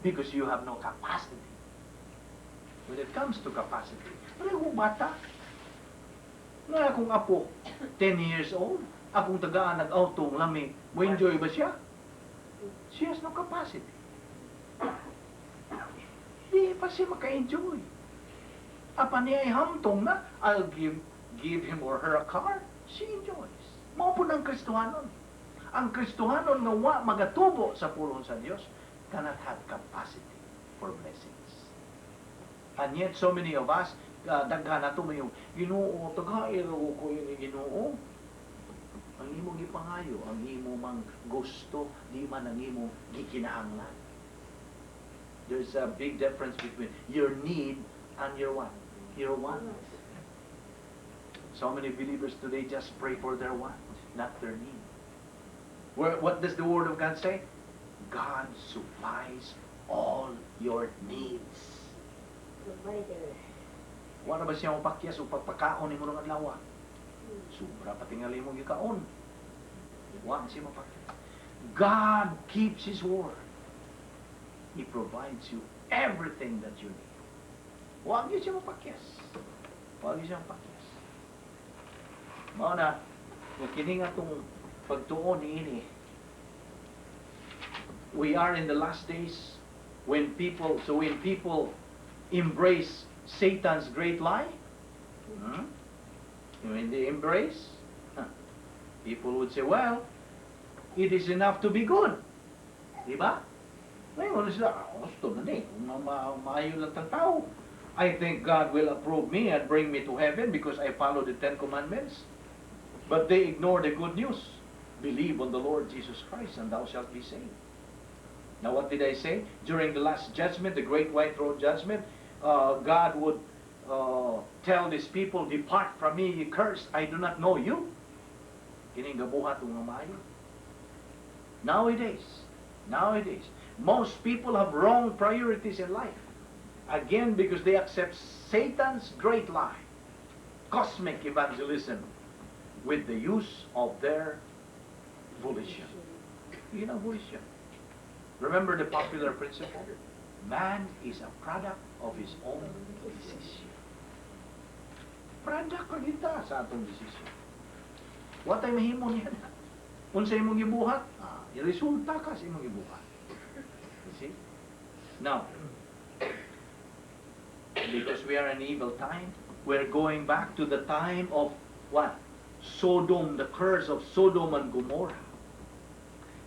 because you have no capacity. When it comes to capacity, parehong bata. Nga akong apo, 10 years old, akong tagaan nag-auto, lami, mo enjoy ba siya? She has no capacity. Hindi pa siya maka-enjoy. Apa niya ay hamtong na, I'll give him or her a car, she enjoys. Mao po ng Kristohanon. Ang Kristohanon nga wa magatubo sa pulong sa Dios cannot have capacity for blessings. And yet so many of us, daghan nato mo yung Ginoo, tagairo ko yung Ginoo. Ang imong gipangayo, ang imo mang gusto, di man ang imo gikinahanglan. There's a big difference between your need and your what? Your want. So many believers today just pray for their want, not their need. What does the Word of God say? God supplies all your needs. Wala ba siya mapakyas o pagpakaon ni mo ng adlaw? Sobra patingali mo gikaon. Wala siya mapakyas. God keeps His word. He provides you everything that you need. Huwag niyo siya mapakyas. Huwag niyo siya mapakyas. Mao na, kini nga itong pagtuon ini, we are in the last days when people embrace Satan's great lie, when they embrace, people would say, well, it is enough to be good. Diba? Ngayon sila, gusto na ni, maayo lang tang tao. I think God will approve me and bring me to heaven because I follow the 10 Commandments. But they ignore the good news. Believe on the Lord Jesus Christ and thou shalt be saved. Now what did I say? During the last judgment, the great white throne judgment, God would tell these people, depart from me, ye cursed, I do not know you. Kining gabuhat ng maayo. Nowadays, most people have wrong priorities in life. Again, because they accept Satan's great lie, cosmic evangelism, with the use of their volition. You know volition. Remember the popular principle? Man is a product of his own decision. Product ka kita sa atong decision. What ay mahimo niya na? Kung sa imong gibuhat, resulta ka sa imong gibuhat. You see? Now, because we are in evil time, we're going back to the time of what? Sodom, the curse of Sodom and Gomorrah.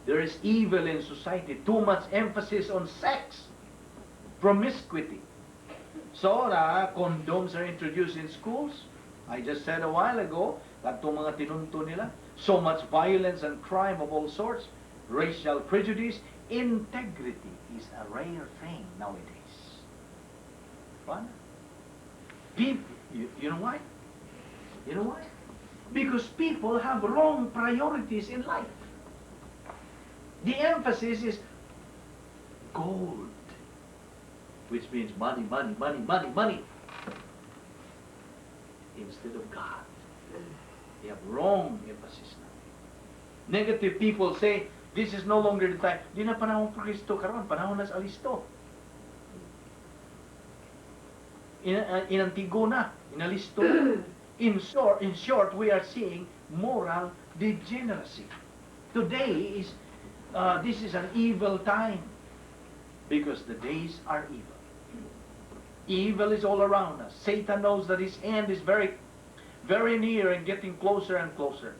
There is evil in society, too much emphasis on sex, promiscuity. So, condoms are introduced in schools. I just said a while ago, that itong mga tinunto nila, so much violence and crime of all sorts, racial prejudice, integrity is a rare thing nowadays. What? People, you know why? You know why? Because people have wrong priorities in life. The emphasis is gold, which means money, money, money, money, money, instead of God. They have wrong emphasis now. Negative people say, this is no longer the time. Di na panahon pa Kristo karon, panahon na sa Alisto. Inantigo na, inalisto. In short, we are seeing moral degeneracy. Today is this is an evil time because the days are evil. Evil is all around us. Satan knows that his end is very, very near and getting closer and closer.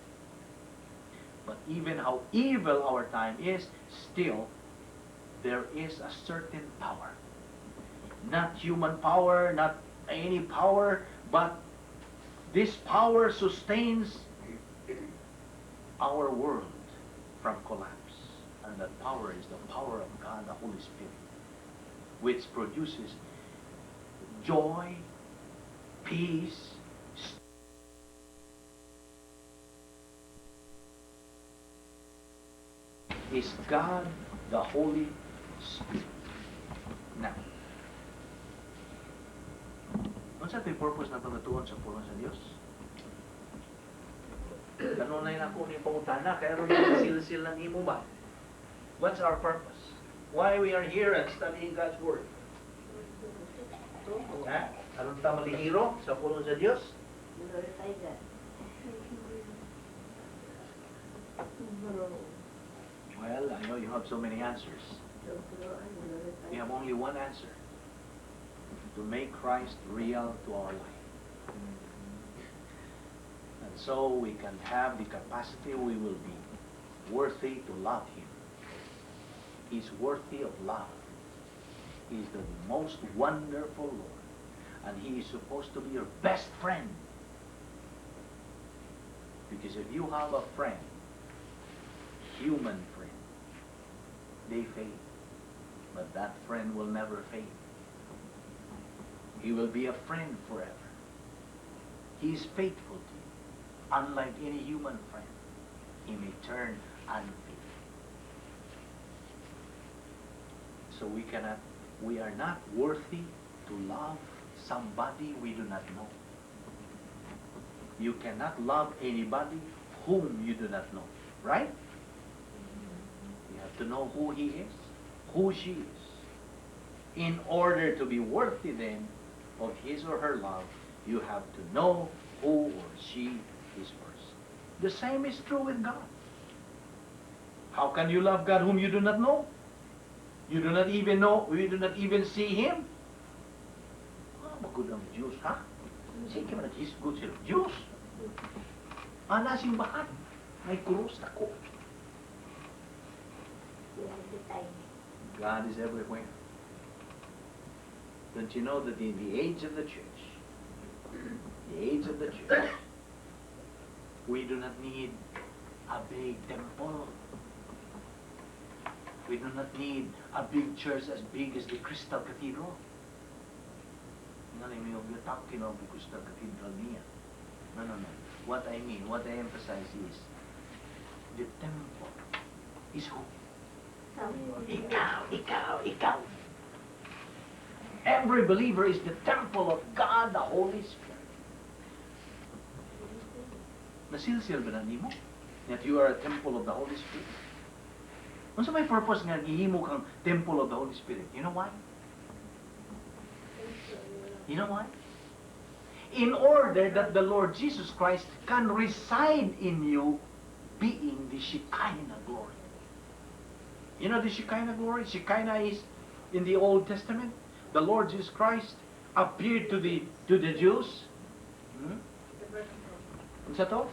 But even how evil our time is, still there is a certain power. Not human power, not any power, but this power sustains our world from collapse. And that power is the power of God, the Holy Spirit, which produces joy, peace, is God, the Holy Spirit. Now, ano sa ito'y purpose na pagatuon sa pulong sa Diyos? Ganun na yun ako ni pangutana, kaya rin yung silsil ng imo ba? What's our purpose? Why we are here and studying God's Word? Ha? Anong tamalihiro sa pulong sa Diyos? Glorify God. Well, I know you have so many answers. We have only one answer. To make Christ real to our life. And so we can have the capacity, we will be worthy to love Him. He's worthy of love. He's the most wonderful Lord. And He is supposed to be your best friend. Because if you have a friend, human friend, they fade. But that friend will never fade. He will be a friend forever. He is faithful to you. Unlike any human friend, he may turn unfaithful. So we are not worthy to love somebody we do not know. You cannot love anybody whom you do not know. Right? You have to know who he is, who she is. In order to be worthy then of his or her love, you have to know who or she is first. The same is true with God. How can you love God whom you do not know? You do not even know, you do not even see Him. Magod ang Diyos, ha? Sige man nag-hisgod sila. Diyos! Ana simbahan. May krus ako. God is everywhere. Don't you know that in the age of the church, we do not need a big temple. We do not need a big church as big as the Crystal Cathedral. You're talking of the Crystal Cathedral niya. No. What I mean, what I emphasize is, the temple is who? Ikaw. Every believer is the temple of God, the Holy Spirit. Nasilsil ba na nimo? That you are a temple of the Holy Spirit? Ano sa may purpose nga gihimo kang temple of the Holy Spirit? You know why? You know why? In order that the Lord Jesus Christ can reside in you, being the Shekinah glory. You know the Shekinah glory? Shekinah is in the Old Testament. The Lord Jesus Christ appeared to the Jews. What's that all?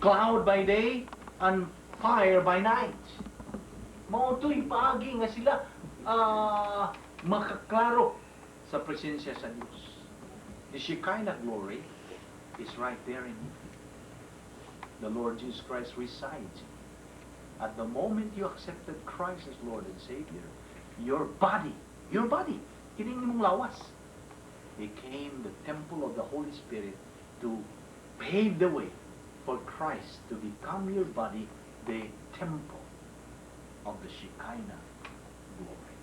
Cloud by day and fire by night. Mauto'y pagi nga sila makaklaro sa presensya sa Diyos. The Shekinah glory is right there in you. The Lord Jesus Christ resides in you. At the moment you accepted Christ as Lord and Savior, your body, kining mong lawas, became the temple of the Holy Spirit to pave the way for Christ to become your body, the temple of the Shekinah glory.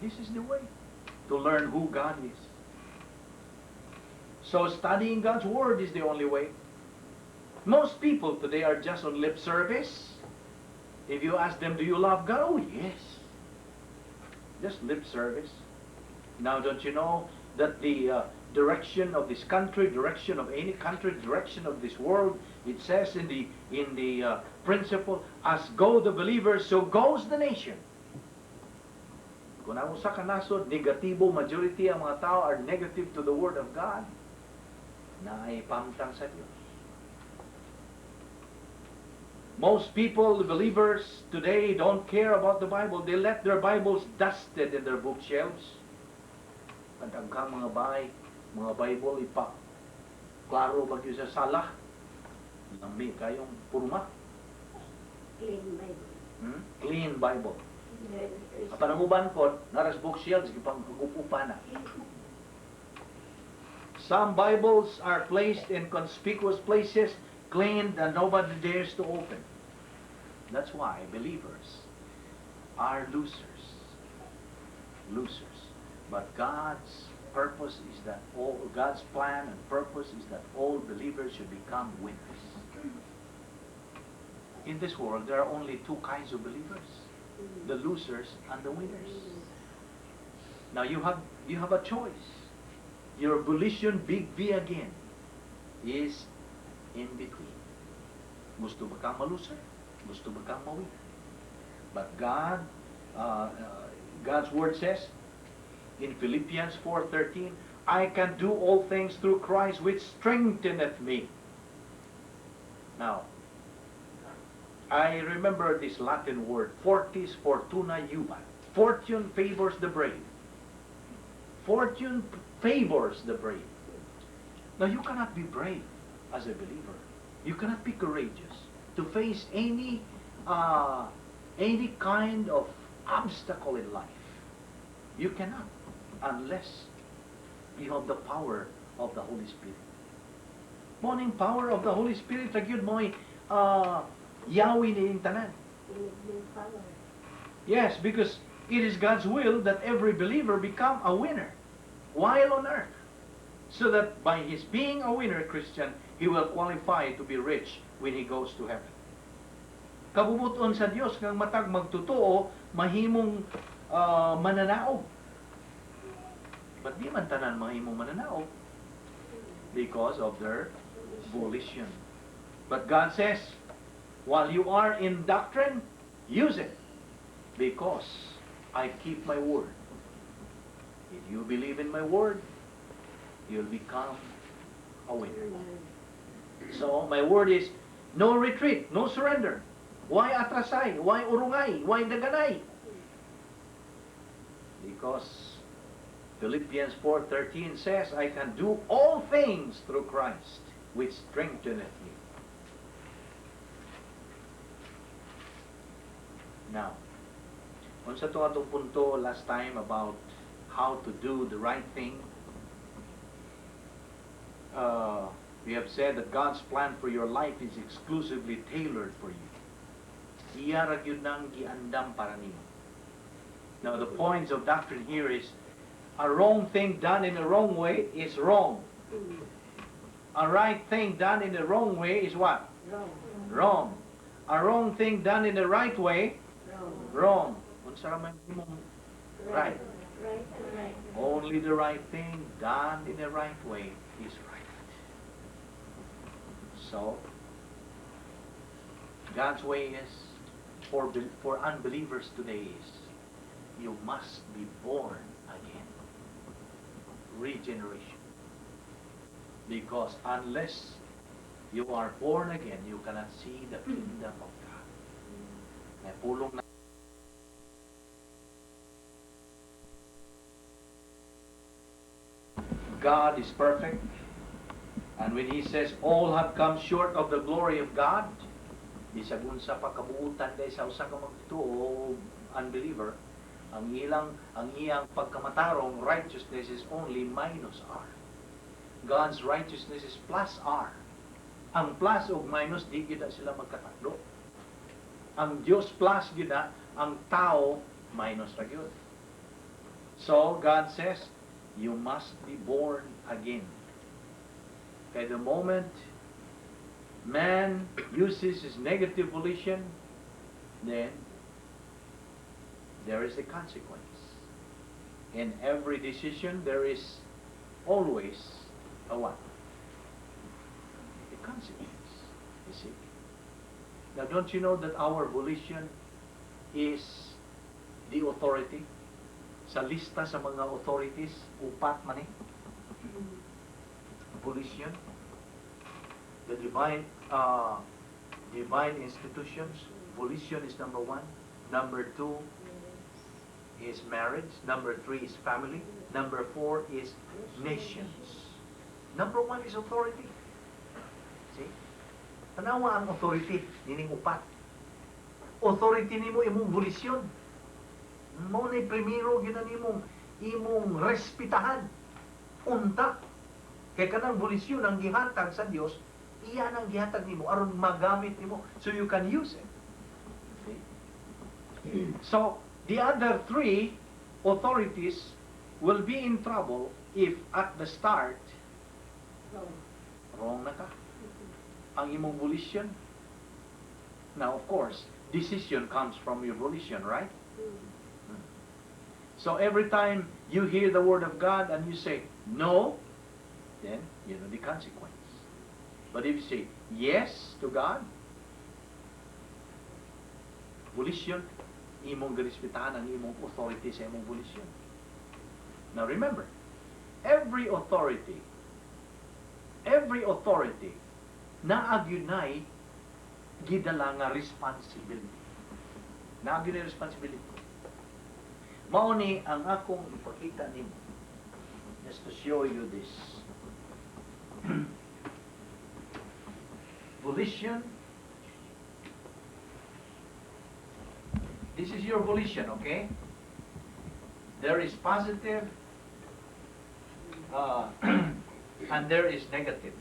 This is the way to learn who God is. So studying God's Word is the only way. Most people today are just on lip service. If you ask them, do you love God? Oh, yes. Just lip service. Now, don't you know that the direction of this country, direction of any country, direction of this world, it says in the principle, as go the believers, so goes the nation. Kung ang usa ka nasod, negatibo, majority ang mga tao are negative to the Word of God, na ay pamtang sa Diyos. Most people, the believers today, don't care about the Bible. They let their Bibles dusted in their bookshelves. At ang mga Bible, klaro bagyo sa sala. Lambi kayong purma. Clean Bible. Clean Bible. Pananguban ko, naras bookshelves, gipang kukupa na. Some Bibles are placed in conspicuous places, cleaned, and nobody dares to open. That's why believers are losers. But God's purpose is that God's plan and purpose is that all believers should become winners. In this world, there are only two kinds of believers. the losers and the winners. Now you have a choice. Your volition, big V again, is in between. Gusto ba kang ma-loser? Gusto ba kang ma-winner? But God's word says in Philippians 4:13, I can do all things through Christ which strengtheneth me. Now, I remember this Latin word, fortis fortuna iubat. Fortune favors the brave. Fortune favors the brave. Now, you cannot be brave as a believer. You cannot be courageous to face any kind of obstacle in life. You cannot unless you have the power of the Holy Spirit. Morning power of the Holy Spirit, tagyod mo'y Yahweh ni tanan. Yes, because it is God's will that every believer become a winner while on earth. So that by his being a winner, Christian, he will qualify to be rich when he goes to heaven. Kabubuton sa Dios kang matag magtotoo, mahimong mananaog. But di man tanan mahimong mananaog because of their volition. But God says, while you are in doctrine, use it, because I keep my word. If you believe in my word, you'll become a winner. So, my word is, no retreat, no surrender. Why atrasay? Why urungay? Why daganay? Because Philippians 4:13 says, I can do all things through Christ, which strengtheneth me. Now, unsa to atong punto last time about how to do the right thing. We have said that God's plan for your life is exclusively tailored for you. Iya ra gyud nang giandam para nimo. Now, the points of doctrine here is, a wrong thing done in the wrong way is wrong. A right thing done in the wrong way is what? Wrong. Wrong. A wrong thing done in the right way, wrong. Unsa ra man imong right? Right. Only the right thing done in the right way is right. So, God's way is, for unbelievers today is, you must be born again. Regeneration. Because unless you are born again, you cannot see the kingdom of God. May pulong na God is perfect. And when He says, all have come short of the glory of God, bisag unsa pa kabuutan day sa usa ka magtuo unbeliever, ang iyang pagkamatarong righteousness is only minus R. God's righteousness is plus R. Ang plus o minus, di gid sila magkatakdo. Ang Dios plus gid na, ang tao minus ra gyud. So God says, you must be born again. Kaya the moment man uses his negative volition, then there is a consequence. In every decision, there is always a what? A consequence, you see. Now, don't you know that our volition is the authority? Sa lista sa mga authorities, upat man eh. Volition. The divine institutions, volition is number 1. Number 2 is marriage. Number 3 is family. Number 4 is nations. Number 1 is authority. See? Tanawa ang authority, nining upat. Authority nimo imong volition. Mo ni primero gyud imong respetahan. Unta. Kay kanang volition ang gihatag sa Dios, iyan ang gihatag nimo aron magamit nimo so you can use it. See? So, the other 3 authorities will be in trouble if at the start wrong na ka. Ang imong volition. Now, of course, decision comes from your volition, right? Mm. So every time you hear the word of God and you say no, then you know the consequence. But if you say yes to God, volition, imong girespetan ang imong authority sa imong volition. Now remember, every authority naagyunay gidala nga responsibility. Naagyunay responsibility. Mao ni ang akong ipakita nimo, just to show you this. Volition. This is your volition, okay? There is positive and there is negative.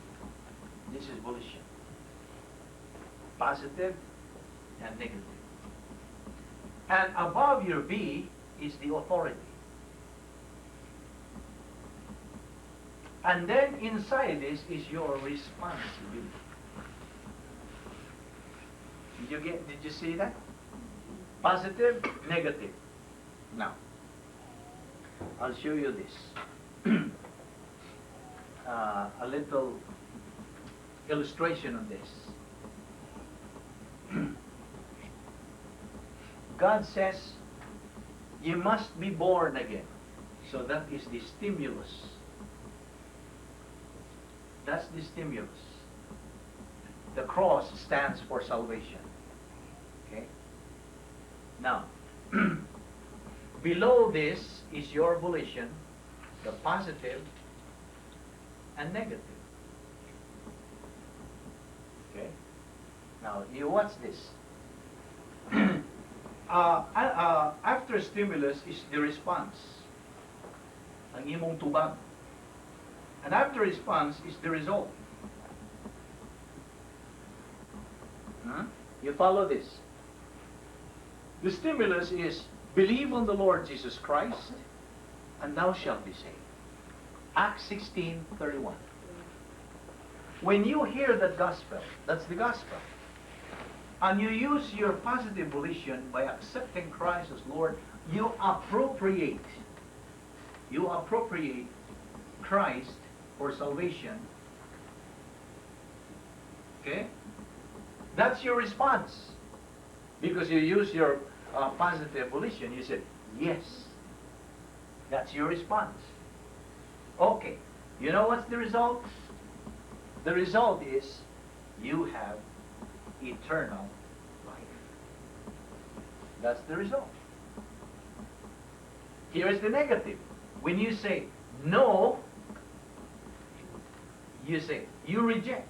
This is volition. Positive and negative. And above your V is the authority. And then inside this is your responsibility. Did you see that? Positive, negative. Now, I'll show you this. A little illustration of this. God says, you must be born again. So that is the stimulus. That's the stimulus. The cross stands for salvation. Okay? Now, below this is your volition, the positive and negative. Okay? Now, you watch this. After stimulus is the response. Ang imong tubag. And after response is the result. You follow this. The stimulus is believe on the Lord Jesus Christ and thou shalt be saved. Acts 16:31. When you hear that gospel, that's the gospel, and you use your positive volition by accepting Christ as Lord, you appropriate Christ for salvation. Okay? That's your response. Because you use your positive volition, you said, yes. That's your response. Okay. You know what's the result? The result is you have eternal life. That's the result. Here is the negative. When you say no, you reject.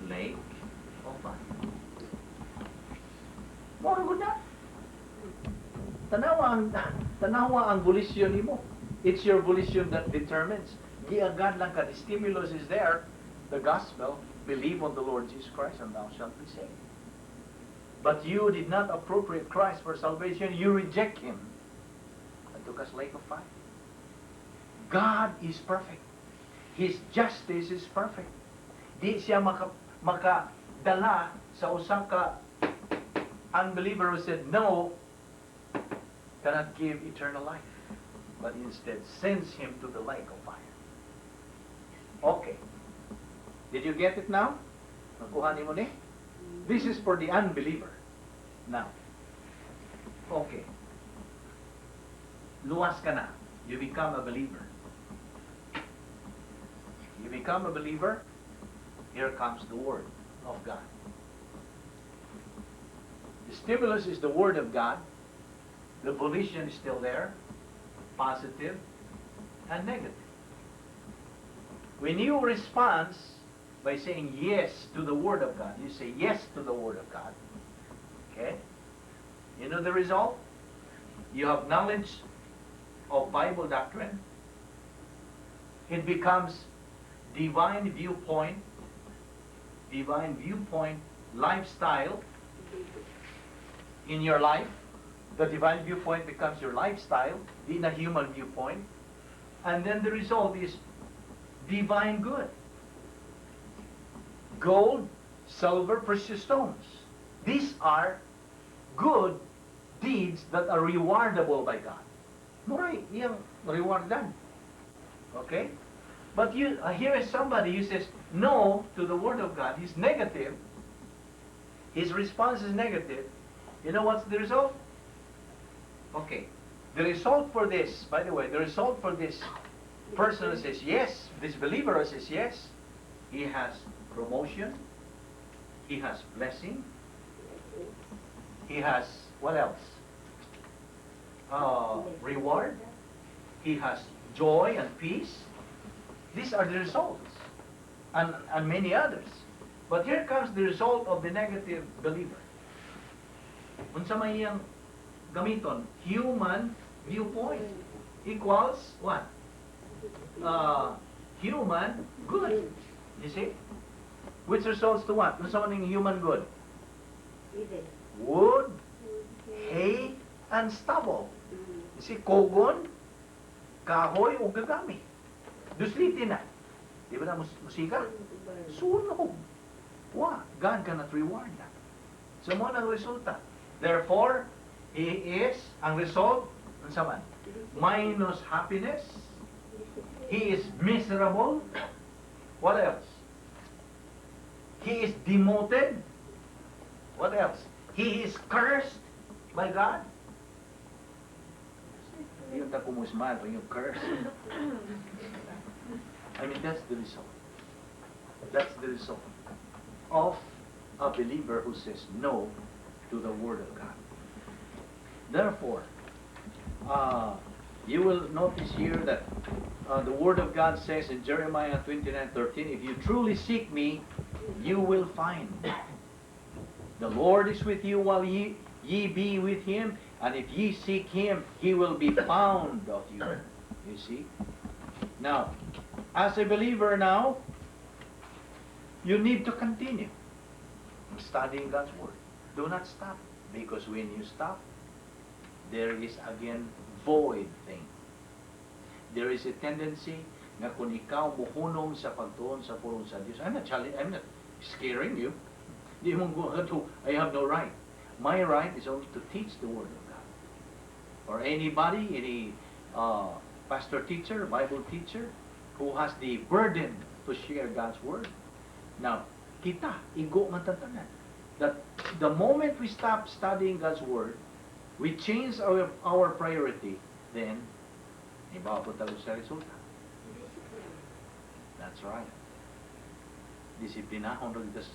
Lake of fire. Moro gud na. Tanawa ang volition nimo. It's your volition that determines. Giagad lang ka. The stimulus is there. The gospel. Believe on the Lord Jesus Christ and thou shalt be saved. But you did not appropriate Christ for salvation. You reject Him. And took us lake of fire. God is perfect. His justice is perfect. Di siya makadala sa usang ka unbeliever who said no, cannot give eternal life, but instead sends him to the lake of fire. Okay. Did you get it now? Nakuha ni mo ni? This is for the unbeliever. Now. Okay. Luwas ka na. You become a believer. You become a believer. Here comes the Word of God. The stimulus is the Word of God. The volition is still there, positive and negative. When you respond by saying yes to the Word of God, you say yes to the Word of God. Okay? You know the result? You have knowledge of Bible doctrine. It becomes divine viewpoint lifestyle in your life. The divine viewpoint becomes your lifestyle in a human viewpoint. And then the result is divine good. Gold, silver, precious stones. These are good deeds that are rewardable by God. Muray, iyang rewardan. Okay? But here is somebody who says no to the Word of God. He's negative. His response is negative. You know what's the result? Okay. The result for this, by the way, the result for this person who says yes, this believer who says yes, he has promotion, he has blessing, he has, what else? Reward, he has joy and peace. These are the results, and many others. But here comes the result of the negative believer. Unsa may iyang gamiton? Human viewpoint equals what? Human good. You see? Which results to what? Unsa man yung human good? Wood, hay, and stubble. You see, kogon, kahoy, o gagami. Duslitin na. Di ba na musika? Sunog. Wow, God cannot reward that. So mo ang resulta. Therefore, he is, ang result, unsa man? Minus happiness. He is miserable. What else? He is demoted. What else? He is cursed by God. Yung ta kumusmal when you curse. I mean, that's the result. That's the result of a believer who says no to the Word of God. Therefore, you will notice here that the Word of God says in Jeremiah 29:13, if you truly seek me, you will find. The Lord is with you while ye be with him, and if ye seek him, he will be found of you. You see? Now, as a believer now, you need to continue studying God's Word. Do not stop, because when you stop, there is again void thing. There is a tendency na kung ikaw muhunong sa pagtuon sa pulong sa Diyos. I'm not scaring you. Di mo to, I have no right. My right is only to teach the Word of God. Or anybody, any pastor teacher, Bible teacher, who has the burden to share God's Word. Now, kita, igo man tatanan. That the moment we stop studying God's Word, we change our priority, then, iba po tayo sa resulta. That's right. Disiplinahon rin das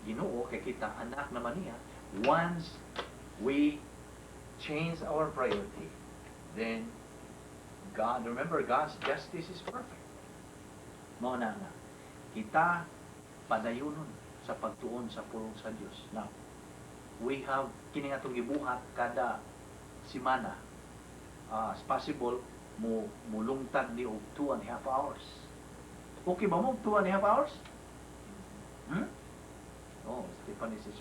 Ginoo kay kita anak naman niya. Once we change our priority, then God, remember, God's justice is perfect. Mao na nga. Kita padayunon sa pagtuon sa pulong sa Dios. Now, we have kini atong gibuhat kada semana. As possible, mulungtad ni og 2.5 hours. Okay ba mo 2.5 hours? Oh, Stephanie says,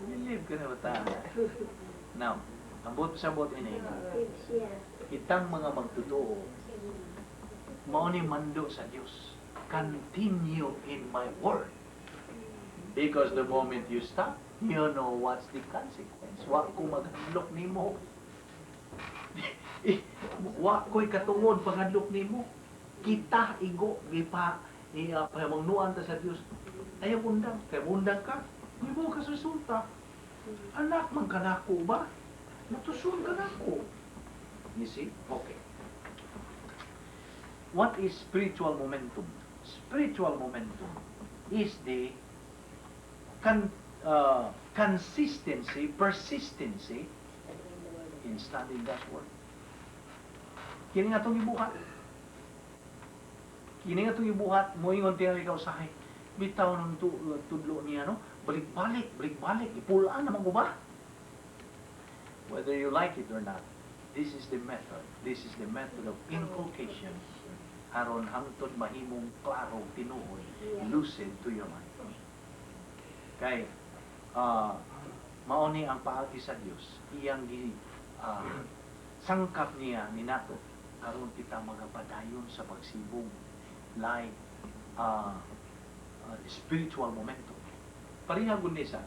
believe ka na ba ta? Now, ang sa bot ini, kitang mga magtutuo, mao ni mando sa Dios. Continue in my word. Because the moment you stop, you know what's the consequence. Wa ko maghadlok nimo. Wa ko'y katungod paghadlok nimo. Kita igo gipa pamangnuan ta sa Dios. Ayaw undang, kay undang ka. Di mo ka resulta. Anak man kanako ba? Natusun kanako. You see? Okay. What is spiritual momentum? Spiritual momentum is the consistency, persistency in studying God's Word. Kini nga itong ibuhat. Kini nga itong ibuhat, mo ingon tingali ka usahay. Bitaw ng tudlo niya, no? Balik-balik, ipulaan naman ko ba? Whether you like it or not, this is the method. This is the method of inculcation. Aron hangtod mahimong klaro, tinuoy, lucid to your mind. Kay, mauni ang paagi sa Diyos, iyang sangkap niya ni nato karon kita magapadayon sa pagsibong like spiritual momentum. Pareha gud ni sa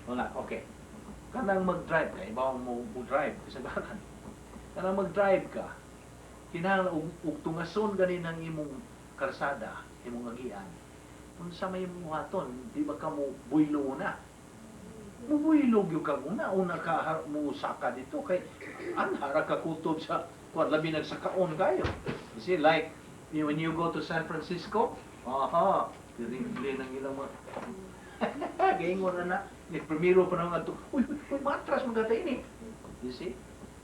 wala, okay. Kanang mag-drive ka, ibaw mo drive kasagaran. Kanang mag-drive ka, kinahanglan og tungason gani ng imong karsada, imong agian. Unsa may imong buhaton, di ba ka mo buylo na? Mubuylog yung kag una ka mo saka dito kay anhara ka kutob sa kuan labi nagsakaon kayo. You see, like when you go to San Francisco, piring-piring ng ilang mga gaingon na primero pa nang ato. Uy, matras magatay ni. You see?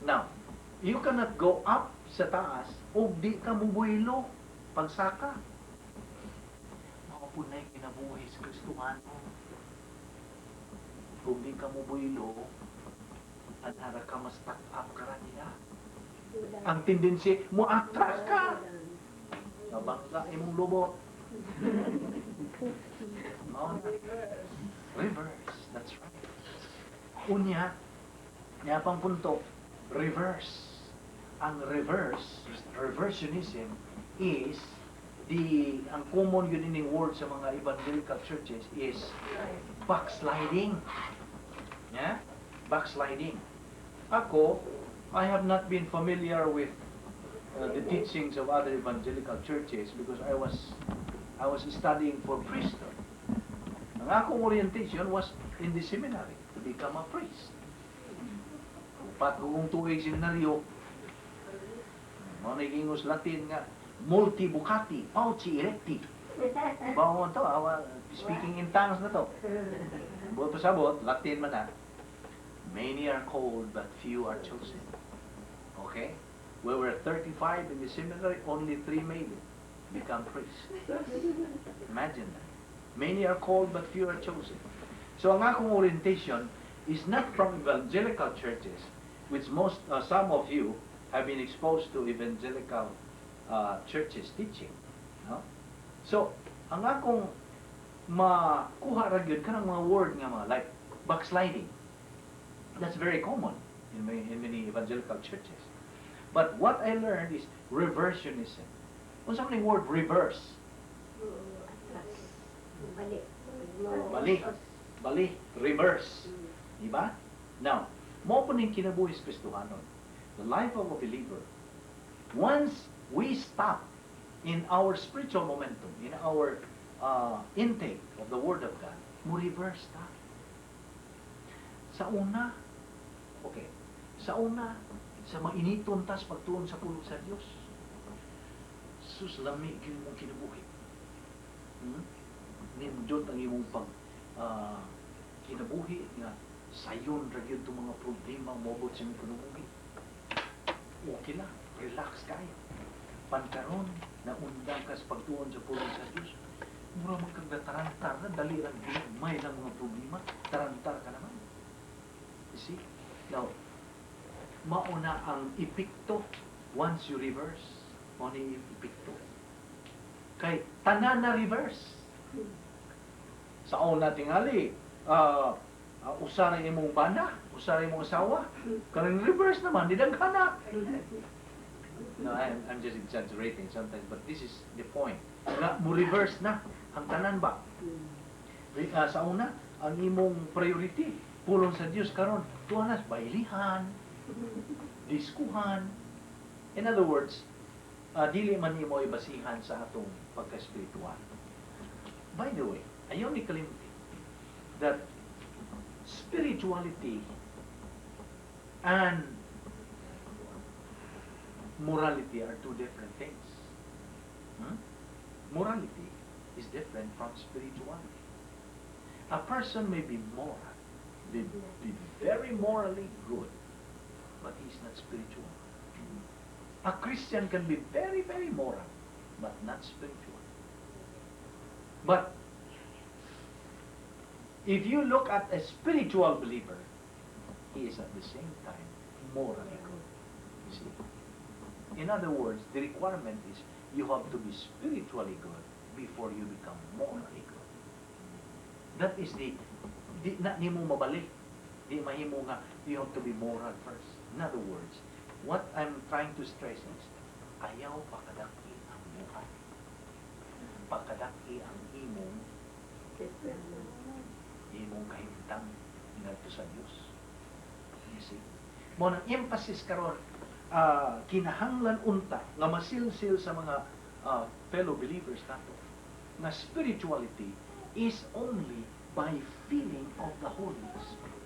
Now, you cannot go up sa taas o di ka mubuylo pagsaka. Makapunay kinabuhi sa Kristohano. Kung di ka mubuylo, anhara ka mas stuck up ka ra nila. Ang tendency, mo atras ka. Nabangga imong lubot. Reverse, that's right. Unya, niya pang punto, reverse. Ang reversionism is ang common yun in word sa mga evangelical churches is backsliding. Yeah? Backsliding. Ako, I have not been familiar with the teachings of other evangelical churches because I was studying for priesthood. Ang akong orientation was in the seminary to become a priest. Pat kung tuig seminaryo, manigingos Latin nga, multi bucati, pauci erecti. Bawa to, speaking in tongues na to. Buot pasabot, Latin man na. Many are called, but few are chosen. Okay? We were 35 in the seminary, only 3 made it. Become priests. Imagine that. Many are called, but few are chosen. So ang akong orientation is not from evangelical churches, which some of you have been exposed to evangelical churches teaching. No? So, ang akong makuha ra gyud kanang mga word nga mga like backsliding. That's very common in many evangelical churches. But what I learned is reversionism. Unsa man word reverse? Bali, reverse. Diba? Now, mo po ning kinabuhi sa Kristohanon. The life of a believer, once we stop in our spiritual momentum, in our intake of the Word of God, mo reverse ta. Sa una, sa mainiton tas pagtuon sa pulong sa Dios. Sus, lami gyud mong kinabuhi. Nindot ang imong kinabuhi nga sayon ra gyud tong mga problema mobot sa imong kinabuhi. Okay lang, relax kayo. Pankaron na undang ka sa pagtuon sa pulong sa Dios. Mura man kang tarantar na dali lang may lang mga problema, tarantar ka naman. You see? Now, mauna ang epekto once you reverse. Mauna yung epekto. Kay tanan na reverse. Sa una tingali, usara imong bana, usara imong asawa. Karang reverse naman, di daghana. No, I'm just exaggerating sometimes, but this is the point. Nga, mo reverse na ang tanan ba? Sa una, ang imong priority, pulong sa Dios karon, tuanas bailihan, diskuhan. In other words, dili man nimo ibasihan sa atong pagka-spiritual. By the way, ayaw ni kalimti that spirituality and morality are two different things. Morality is different from spirituality. A person may be moral, be very morally good, but he's not spiritual. A Christian can be very, very moral, but not spiritual. But if you look at a spiritual believer, he is at the same time morally good. You see? In other words, the requirement is you have to be spiritually good before you become morally good. That is not nimo mabalik. Di mahimo nga you have to be moral first. In other words, what I'm trying to stress is ayaw pakadaki ang buhay. Pakadaki ang imong kahimtang ngadto sa Dios. You see? Mo nang emphasis karon kinahanglan unta nga masilsil sa mga fellow believers nato na spirituality is only by feeling of the Holy Spirit.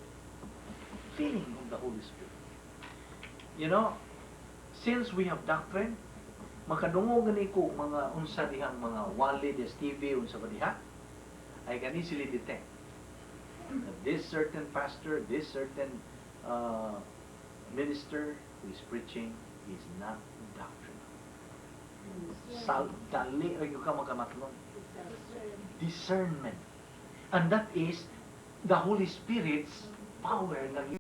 Feeling of the Holy Spirit. You know, since we have doctrine, makadungog gani ko mga unsa dihang mga wali des TV unsa ba diha, I can easily detect that this certain pastor, this certain minister who is preaching is not doctrinal. Dali ay ka magkamatlon. Discernment. And that is the Holy Spirit's power na